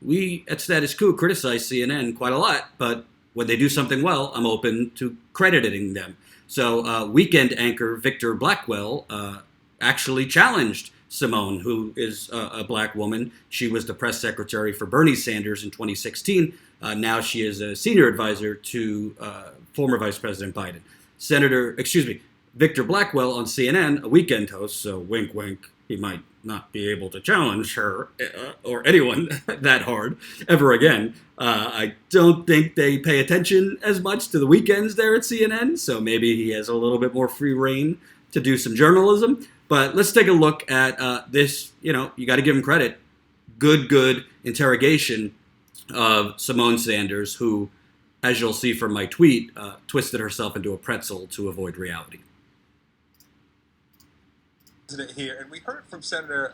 we at Status Coup criticize CNN quite a lot, but when they do something well, I'm open to crediting them. So weekend anchor Victor Blackwell actually challenged Symone, who is a black woman. She was the press secretary for Bernie Sanders in 2016. Now she is a senior advisor to former Vice President Biden. Victor Blackwell on CNN, a weekend host, so wink, wink, he might not be able to challenge her or anyone that hard ever again. I don't think they pay attention as much to the weekends there at CNN, so maybe he has a little bit more free reign to do some journalism. But let's take a look at this. You got to give him credit. Good interrogation of Symone Sanders, who, as you'll see from my tweet, twisted herself into a pretzel to avoid reality. Here, and we heard from Senator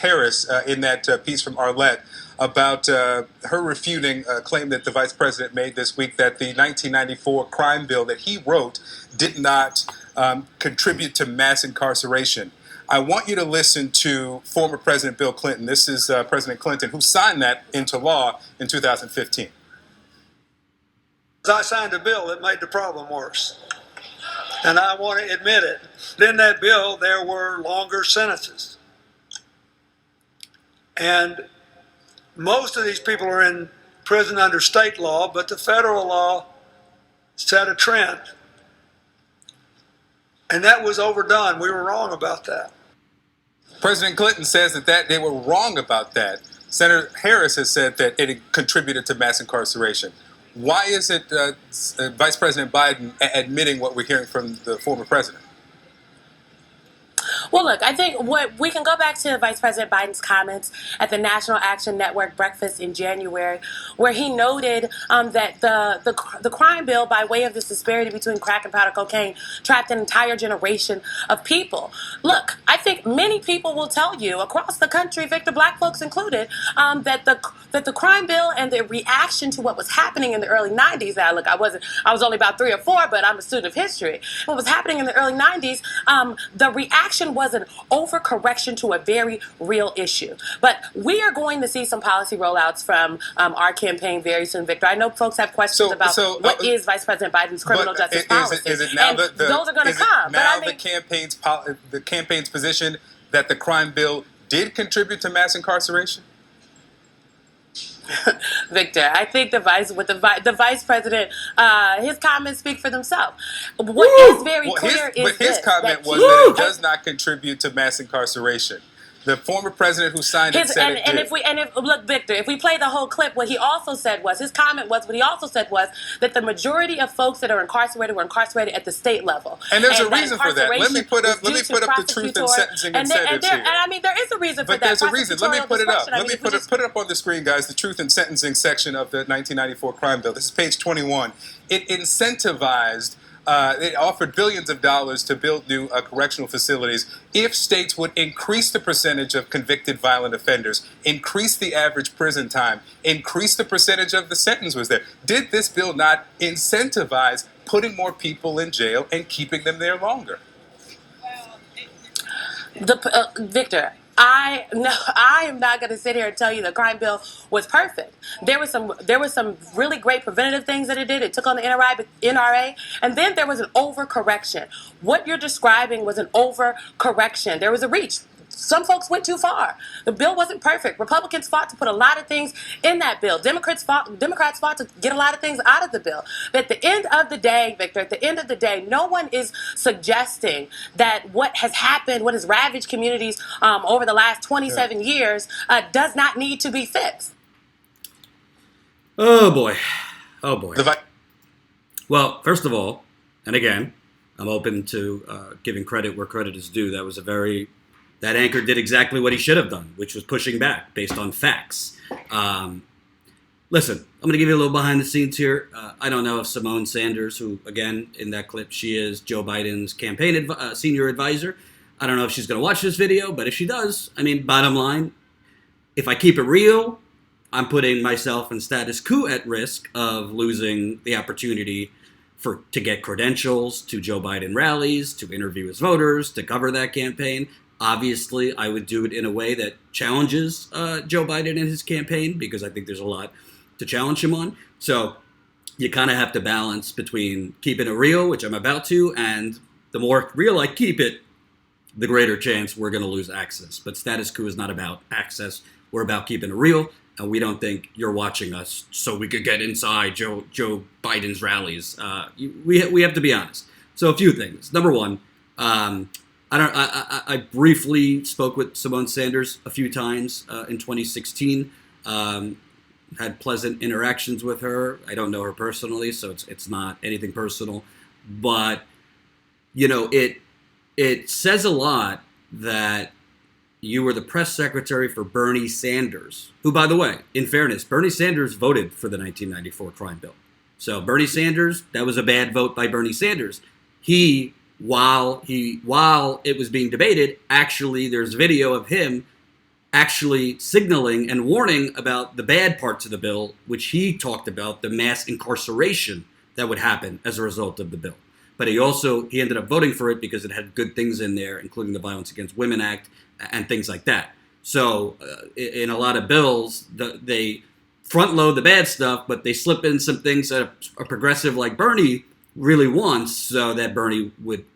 Harris in that piece from Arlette about her refuting a claim that the vice president made this week that the 1994 crime bill that he wrote did not contribute to mass incarceration. I want you to listen to former President Bill Clinton. This is President Clinton, who signed that into law in 2015. I signed a bill that made the problem worse. And I want to admit it. In that bill, there were longer sentences. And most of these people are in prison under state law, but the federal law set a trend. And that was overdone. We were wrong about that. President Clinton says that they were wrong about that. Senator Harris has said that it contributed to mass incarceration. Why is it Vice President Biden admitting what we're hearing from the former president? Well, look, I think we can go back to Vice President Biden's comments at the National Action Network breakfast in January, where he noted that the crime bill, by way of this disparity between crack and powder cocaine, trapped an entire generation of people. Look, I think many people will tell you across the country, Victor, black folks included, that the crime bill and the reaction to what was happening in the early 90s. Now, look, I was only about 3 or 4, but I'm a student of history. What was happening in the early 90s, the reaction was an overcorrection to a very real issue. But we are going to see some policy rollouts from our campaign very soon, Victor. I know folks have questions about what is Vice President Biden's criminal justice policy. Is it now those are going to come. Now the campaign's position that the crime bill did contribute to mass incarceration? Victor, I think the vice president, his comments speak for themselves. What is very clear is his comment was that it does not contribute to mass incarceration. The former president who signed it said it did. Look, Victor, if we play the whole clip, what he also said was, his comment was, what he also said was that the majority of folks that are incarcerated were incarcerated at the state level. And there's a reason for that. Let me put up the Truth in Sentencing and Sentence here. And I mean, there is a reason for that. But there's a reason. Let me put it up. Let me put it up on the screen, guys. The Truth in Sentencing section of the 1994 crime bill. This is page 21. It incentivized. It offered billions of dollars to build new correctional facilities if states would increase the percentage of convicted violent offenders, increase the average prison time, increase the percentage of the sentence was there. Did this bill not incentivize putting more people in jail and keeping them there longer? Victor, I am not going to sit here and tell you the crime bill was perfect. There was some really great preventative things that it did. It took on the NRA, and then there was an overcorrection. What you're describing was an overcorrection. There was a reach. Some folks went too far. The bill wasn't perfect. Republicans fought to put a lot of things in that bill. Democrats fought to get a lot of things out of the bill. But at the end of the day, Victor, at the end of the day, no one is suggesting that what has happened, what has ravaged communities over the last 27 years does not need to be fixed. Oh, boy. Oh, boy. Well, first of all, and again, I'm open to giving credit where credit is due. That anchor did exactly what he should have done, which was pushing back based on facts. Listen, I'm going to give you a little behind the scenes here. I don't know if Symone Sanders, who, again, in that clip, she is Joe Biden's campaign senior advisor. I don't know if she's going to watch this video, but if she does, I mean, bottom line, if I keep it real, I'm putting myself and Status Coup at risk of losing the opportunity to get credentials to Joe Biden rallies, to interview his voters, to cover that campaign. Obviously, I would do it in a way that challenges Joe Biden in his campaign, because I think there's a lot to challenge him on. So you kind of have to balance between keeping it real, which I'm about to, and the more real I keep it, the greater chance we're going to lose access. But Status Coup is not about access. We're about keeping it real, and we don't think you're watching us so we could get inside Joe Biden's rallies. We have to be honest. So a few things. Number one, I briefly spoke with Symone Sanders a few times in 2016. Had pleasant interactions with her. I don't know her personally, so it's not anything personal. But it says a lot that you were the press secretary for Bernie Sanders, who, by the way, in fairness, Bernie Sanders voted for the 1994 crime bill. So Bernie Sanders, that was a bad vote by Bernie Sanders. While it was being debated, actually there's video of him actually signaling and warning about the bad parts of the bill, which he talked about, the mass incarceration that would happen as a result of the bill. But he ended up voting for it because it had good things in there, including the Violence Against Women Act and things like that. So in a lot of bills, they front load the bad stuff, but they slip in some things that a progressive like Bernie really wants, so that Bernie would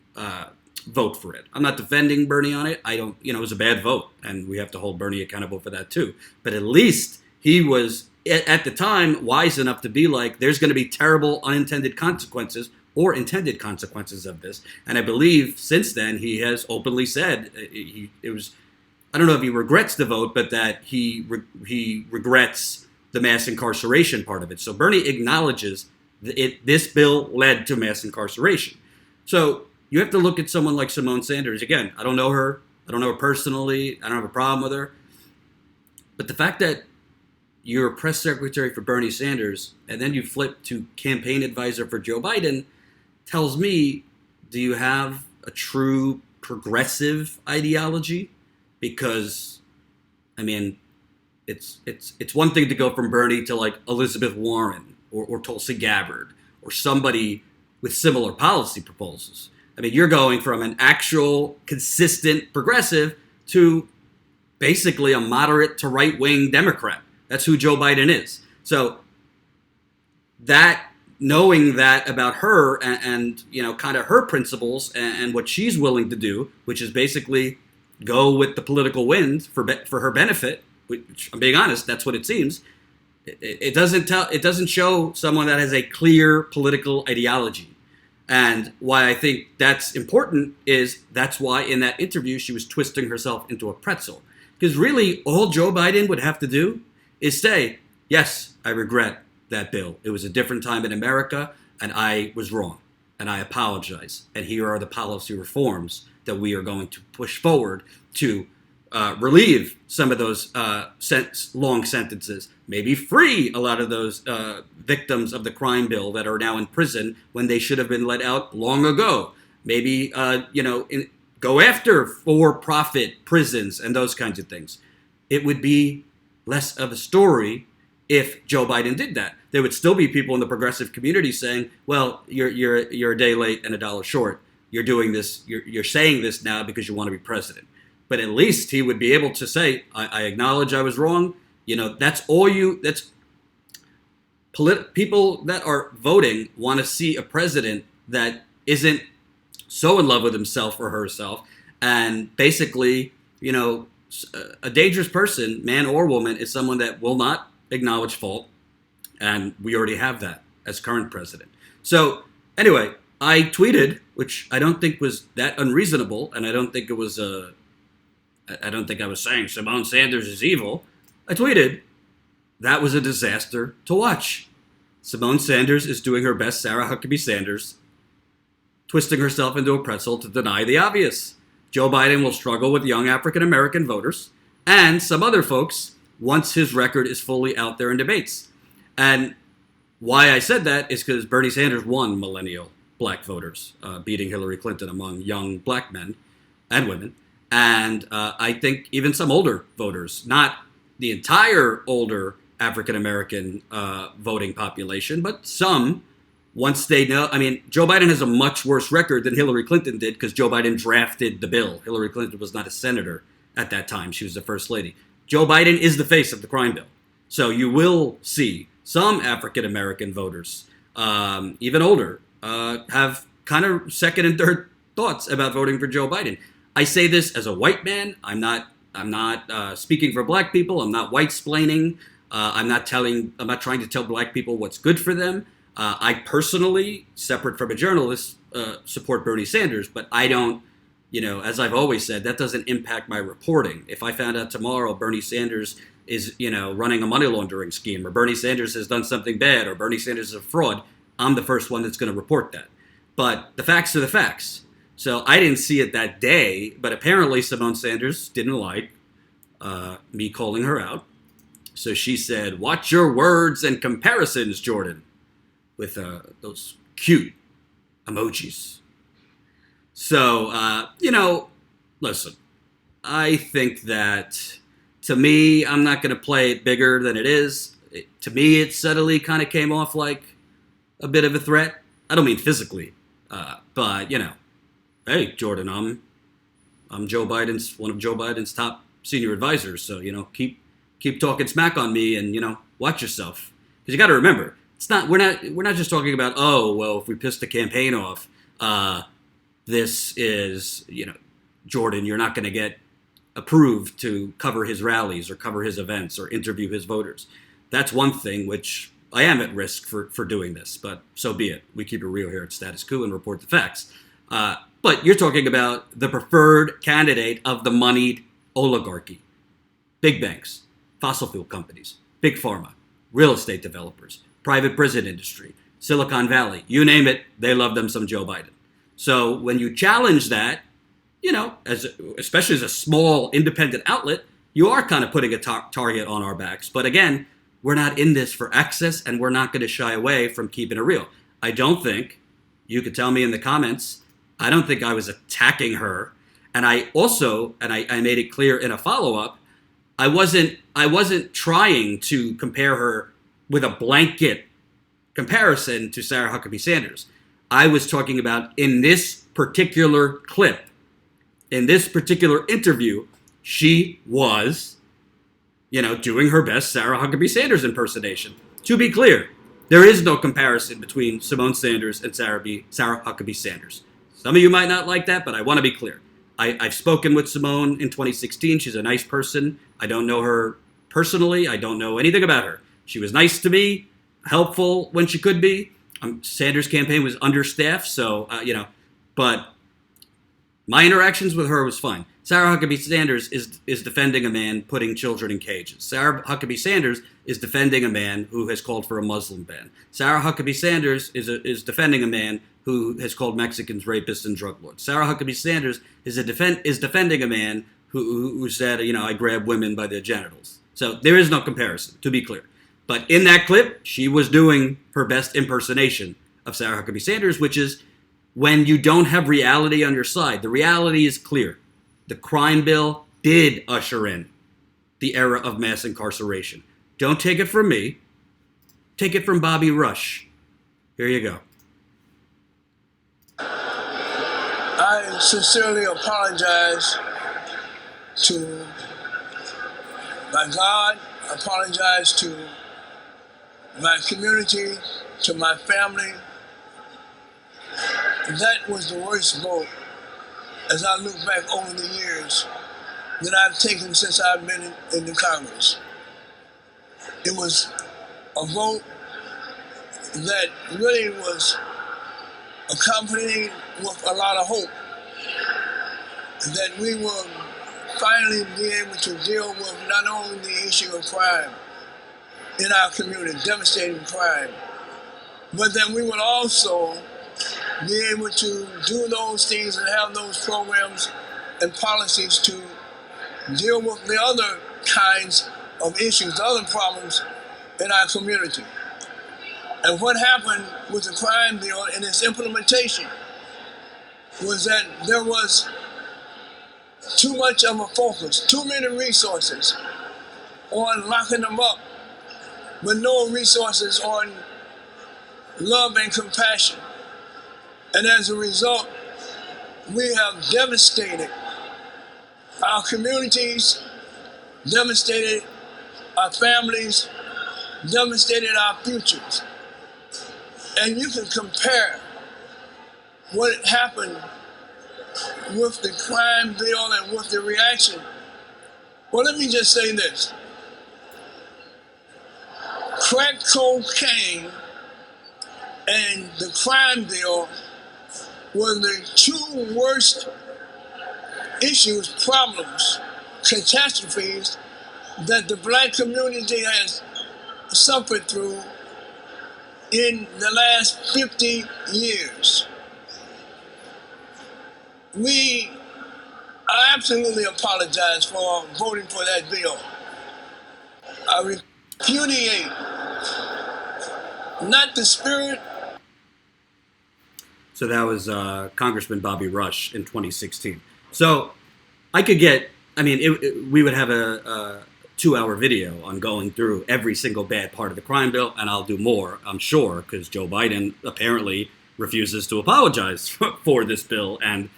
vote for it. I'm not defending Bernie on it. It was a bad vote, and we have to hold Bernie accountable for that too. But at least he was, at the time, wise enough to be like, there's going to be terrible unintended consequences or intended consequences of this. And I believe since then he has openly said I don't know if he regrets the vote, but that he regrets the mass incarceration part of it. So Bernie acknowledges this bill led to mass incarceration. So you have to look at someone like Symone Sanders. Again, I don't know her. I don't know her personally. I don't have a problem with her. But the fact that you're a press secretary for Bernie Sanders and then you flip to campaign advisor for Joe Biden tells me, do you have a true progressive ideology? Because, it's one thing to go from Bernie to like Elizabeth Warren or Tulsi Gabbard or somebody with similar policy proposals. You're going from an actual consistent progressive to basically a moderate to right-wing Democrat. That's who Joe Biden is. So knowing that about her and kind of her principles and what she's willing to do, which is basically go with the political wind for her benefit, which I'm being honest, that's what it seems. It doesn't show someone that has a clear political ideology. And why I think that's important is that's why in that interview she was twisting herself into a pretzel. Because really all Joe Biden would have to do is say, yes, I regret that bill. It was a different time in America and I was wrong and I apologize. And here are the policy reforms that we are going to push forward to relieve some of those long sentences, maybe free a lot of those victims of the crime bill that are now in prison when they should have been let out long ago. Maybe, go after for-profit prisons and those kinds of things. It would be less of a story if Joe Biden did that. There would still be people in the progressive community saying, well, you're a day late and a dollar short. You're doing this, you're saying this now because you want to be president. But at least he would be able to say, I acknowledge I was wrong. People that are voting want to see a president that isn't so in love with himself or herself. And basically, a dangerous person, man or woman, is someone that will not acknowledge fault. And we already have that as current president. So anyway, I tweeted, which I don't think was that unreasonable. And I don't think I was saying Symone Sanders is evil. I tweeted, that was a disaster to watch. Symone Sanders is doing her best Sarah Huckabee Sanders, twisting herself into a pretzel to deny the obvious. Joe Biden will struggle with young African-American voters and some other folks once his record is fully out there in debates. And why I said that is because Bernie Sanders won millennial black voters, beating Hillary Clinton among young black men and women. And I think even some older voters, not the entire older African-American voting population, but some once they know, I mean, Joe Biden has a much worse record than Hillary Clinton did because Joe Biden drafted the bill. Hillary Clinton was not a senator at that time. She was the first lady. Joe Biden is the face of the crime bill. So you will see some African-American voters, even older, have kind of second and third thoughts about voting for Joe Biden. I say this as a white man. I'm not speaking for black people. I'm not white-splaining. I'm not trying to tell black people what's good for them. I personally, separate from a journalist, support Bernie Sanders, but I don't, as I've always said, that doesn't impact my reporting. If I found out tomorrow Bernie Sanders is, running a money laundering scheme, or Bernie Sanders has done something bad, or Bernie Sanders is a fraud, I'm the first one that's going to report that. But the facts are the facts. So I didn't see it that day, but apparently Symone Sanders didn't like me calling her out. So she said, "Watch your words and comparisons, Jordan," with those cute emojis. So, listen, I think that, to me, I'm not going to play it bigger than it is. To me, it subtly kind of came off like a bit of a threat. I don't mean physically, but, hey, Jordan, I'm one of Joe Biden's top senior advisors. So, keep talking smack on me and, watch yourself. Because you got to remember, we're not just talking about, if we piss the campaign off, this is, Jordan, you're not going to get approved to cover his rallies or cover his events or interview his voters. That's one thing which I am at risk for doing this, but so be it. We keep it real here at Status Coup and report the facts. But you're talking about the preferred candidate of the moneyed oligarchy. Big banks, fossil fuel companies, big pharma, real estate developers, private prison industry, Silicon Valley, you name it, they love them some Joe Biden. So when you challenge that, especially as a small independent outlet, you are kind of putting a target on our backs. But again, we're not in this for access, and we're not going to shy away from keeping it real. I don't think, you could tell me in the comments, I don't think I was attacking her. And I also, I made it clear in a follow-up, I wasn't trying to compare her with a blanket comparison to Sarah Huckabee Sanders. I was talking about in this particular clip, in this particular interview, she was, doing her best Sarah Huckabee Sanders impersonation. To be clear, there is no comparison between Symone Sanders and Sarah Huckabee Sanders. Some of you might not like that, but I want to be clear. I've spoken with Symone in 2016. She's a nice person. I don't know her personally. I don't know anything about her. She was nice to me, helpful when she could be. Sanders' campaign was understaffed, so, but my interactions with her was fine. Sarah Huckabee Sanders is defending a man putting children in cages. Sarah Huckabee Sanders is defending a man who has called for a Muslim ban. Sarah Huckabee Sanders is defending a man who has called Mexicans rapists and drug lords. Sarah Huckabee Sanders is defending a man who said, I grab women by their genitals. So there is no comparison, to be clear. But in that clip, she was doing her best impersonation of Sarah Huckabee Sanders, which is when you don't have reality on your side. The reality is clear. The crime bill did usher in the era of mass incarceration. Don't take it from me. Take it from Bobby Rush. Here you go. I sincerely apologize to my God, apologize to my community, to my family. That was the worst vote, as I look back over the years, that I've taken since I've been in the Congress. It was a vote that really was accompanied with a lot of hope that we will finally be able to deal with not only the issue of crime in our community, devastating crime, but that we will also be able to do those things and have those programs and policies to deal with the other kinds of issues, the other problems in our community. And what happened with the crime bill and its implementation was that there was too much of a focus, too many resources on locking them up, but no resources on love and compassion. And as a result, we have devastated our communities, devastated our families, devastated our futures. And you can compare what happened with the crime bill and with the reaction. Well, let me just say this. Crack cocaine and the crime bill were the two worst issues, problems, catastrophes that the black community has suffered through in the last 50 years. We absolutely apologize for voting for that bill. I repudiate not the spirit. So that was Congressman Bobby Rush in 2016. So I could get, I mean, we would have a 2-hour video on going through every single bad part of the crime bill, and I'll do more, I'm sure, because Joe Biden apparently refuses to apologize for this bill and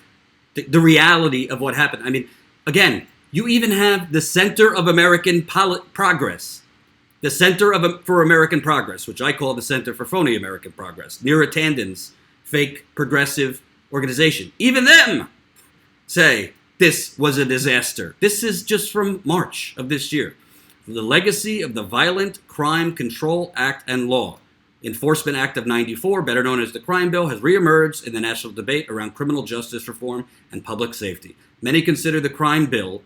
the reality of what happened. I mean, again, you even have the Center of American Progress, the Center for American Progress, which I call the Center for Phony American Progress, Neera Tanden's fake progressive organization. Even them say this was a disaster. This is just from March of this year. The legacy of the Violent Crime Control Act and Law Enforcement Act of 94, better known as the Crime Bill, has reemerged in the national debate around criminal justice reform and public safety. Many consider the Crime Bill,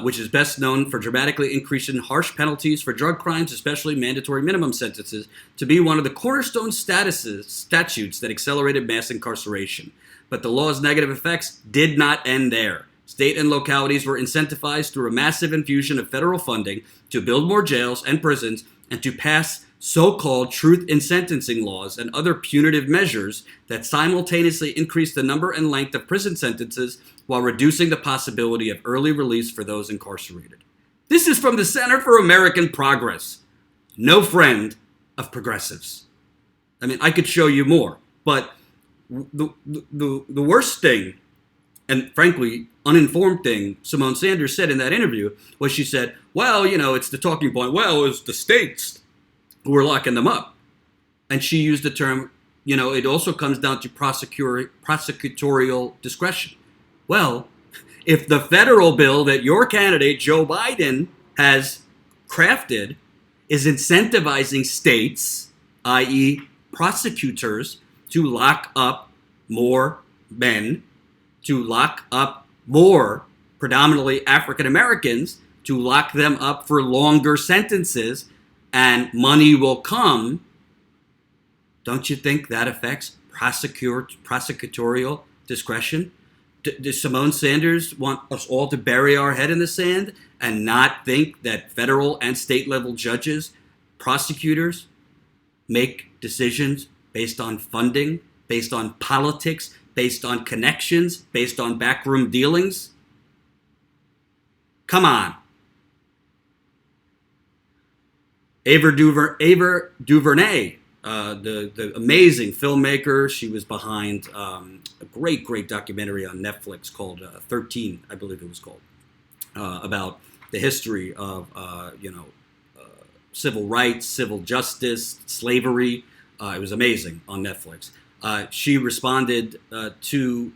which is best known for dramatically increasing harsh penalties for drug crimes, especially mandatory minimum sentences, to be one of the cornerstone statutes that accelerated mass incarceration. But the law's negative effects did not end there. State and localities were incentivized through a massive infusion of federal funding to build more jails and prisons and to pass so-called truth in sentencing laws and other punitive measures that simultaneously increase the number and length of prison sentences while reducing the possibility of early release for those incarcerated. This is from the Center for American Progress, no friend of progressives. I mean, I could show you more, but the worst thing, and frankly, uninformed thing Symone Sanders said in that interview was she said, well, you know, it's the talking point, well, it's the states who are locking them up. And she used the term, you know, it also comes down to prosecutorial discretion. Well, if the federal bill that your candidate, Joe Biden, has crafted is incentivizing states, i.e. prosecutors, to lock up more men, to lock up more predominantly African Americans, to lock them up for longer sentences, and money will come, don't you think that affects prosecutorial discretion? Does Symone Sanders want us all to bury our head in the sand and not think that federal and state level judges, prosecutors, make decisions based on funding, based on politics, based on connections, based on backroom dealings? Come on. Ava DuVernay, the amazing filmmaker. She was behind a great documentary on Netflix called 13, I believe it was called, about the history of civil rights, civil justice, slavery. It was amazing on Netflix. She responded to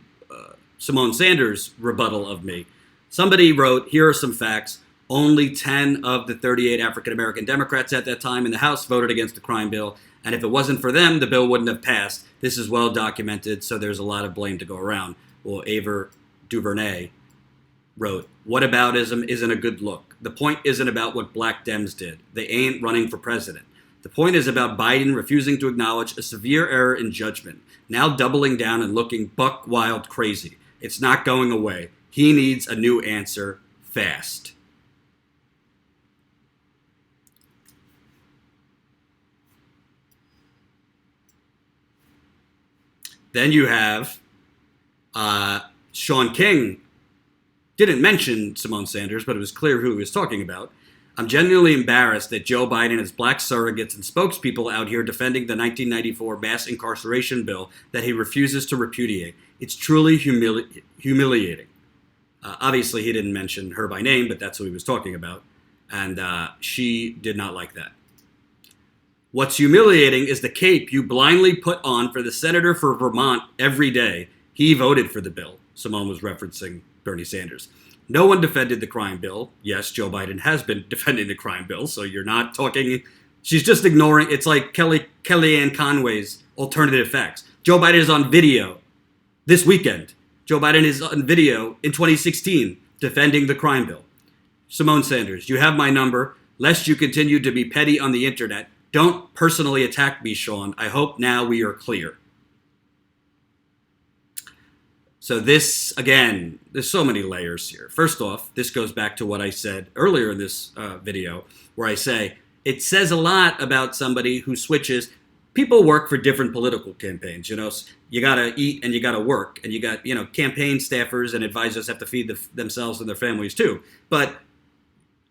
Symone Sanders' rebuttal of me. Somebody wrote, here are some facts. Only 10 of the 38 African-American Democrats at that time in the House voted against the crime bill. And if it wasn't for them, the bill wouldn't have passed. This is well documented, so there's a lot of blame to go around. Well, Ava DuVernay wrote, whataboutism isn't a good look. The point isn't about what black Dems did. They ain't running for president. The point is about Biden refusing to acknowledge a severe error in judgment, now doubling down and looking buck wild crazy. It's not going away. He needs a new answer fast. Then you have Sean King, didn't mention Symone Sanders, but it was clear who he was talking about. I'm genuinely embarrassed that Joe Biden has black surrogates and spokespeople out here defending the 1994 mass incarceration bill that he refuses to repudiate. It's truly humiliating. Obviously, he didn't mention her by name, but that's who he was talking about. And she did not like that. What's humiliating is the cape you blindly put on for the senator for Vermont every day. He voted for the bill. Symone was referencing Bernie Sanders. No one defended the crime bill. Yes, Joe Biden has been defending the crime bill, so you're not talking. She's just ignoring. It's like Kellyanne Conway's alternative facts. Joe Biden is on video this weekend. Joe Biden is on video in 2016 defending the crime bill. Symone Sanders, you have my number. Lest you continue to be petty on the internet, don't personally attack me, Sean. I hope now we are clear. So this, again, there's so many layers here. First off, this goes back to what I said earlier in this video, where I say it says a lot about somebody who switches. People work for different political campaigns. You know, you got to eat and you got to work. And you got, you know, campaign staffers and advisors have to feed themselves and their families too. But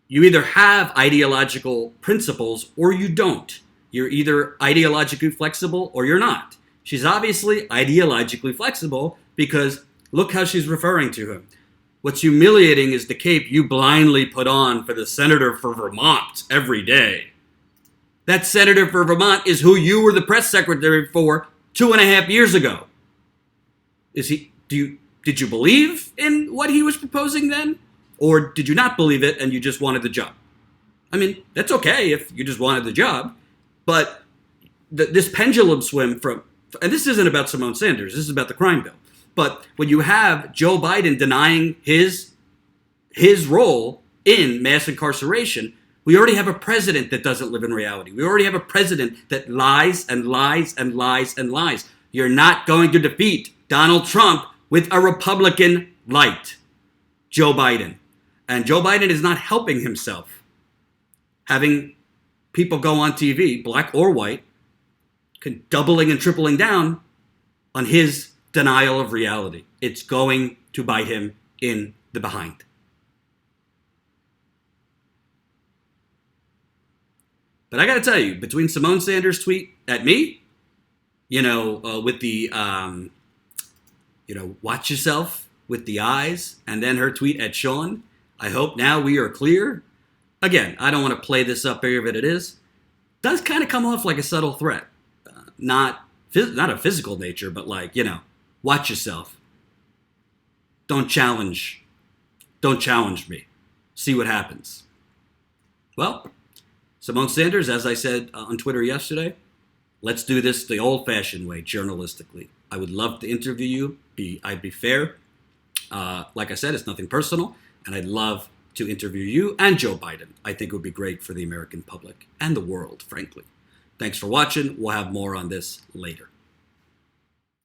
you either have ideological principles or you don't. You're either ideologically flexible or you're not. She's obviously ideologically flexible because look how she's referring to him. What's humiliating is the cape you blindly put on for the senator for Vermont every day. That senator for Vermont is who you were the press secretary for 2.5 years ago. Did you believe in what he was proposing then? Or did you not believe it and you just wanted the job? I mean, that's okay if you just wanted the job. But this pendulum swim from, and this isn't about Symone Sanders, this is about the crime bill. But when you have Joe Biden denying his role in mass incarceration, we already have a president that doesn't live in reality. We already have a president that lies and lies and lies and lies. You're not going to defeat Donald Trump with a Republican light, Joe Biden. And Joe Biden is not helping himself. Having people go on TV, black or white, doubling and tripling down on his denial of reality. It's going to bite him in the behind. But I got to tell you, between Symone Sanders' tweet at me, with the, watch yourself with the eyes, and then her tweet at Sean, I hope now we are clear. Again, I don't want to play this up here, but it is. Does kind of come off like a subtle threat. Not a physical nature, but like, watch yourself. Don't challenge me. See what happens. Well, Symone Sanders, as I said on Twitter yesterday, let's do this the old-fashioned way, journalistically. I would love to interview you. I'd be fair. Like I said, it's nothing personal, and I'd love to interview you and Joe Biden. I think it would be great for the American public and the world, frankly. Thanks for watching. We'll have more on this later.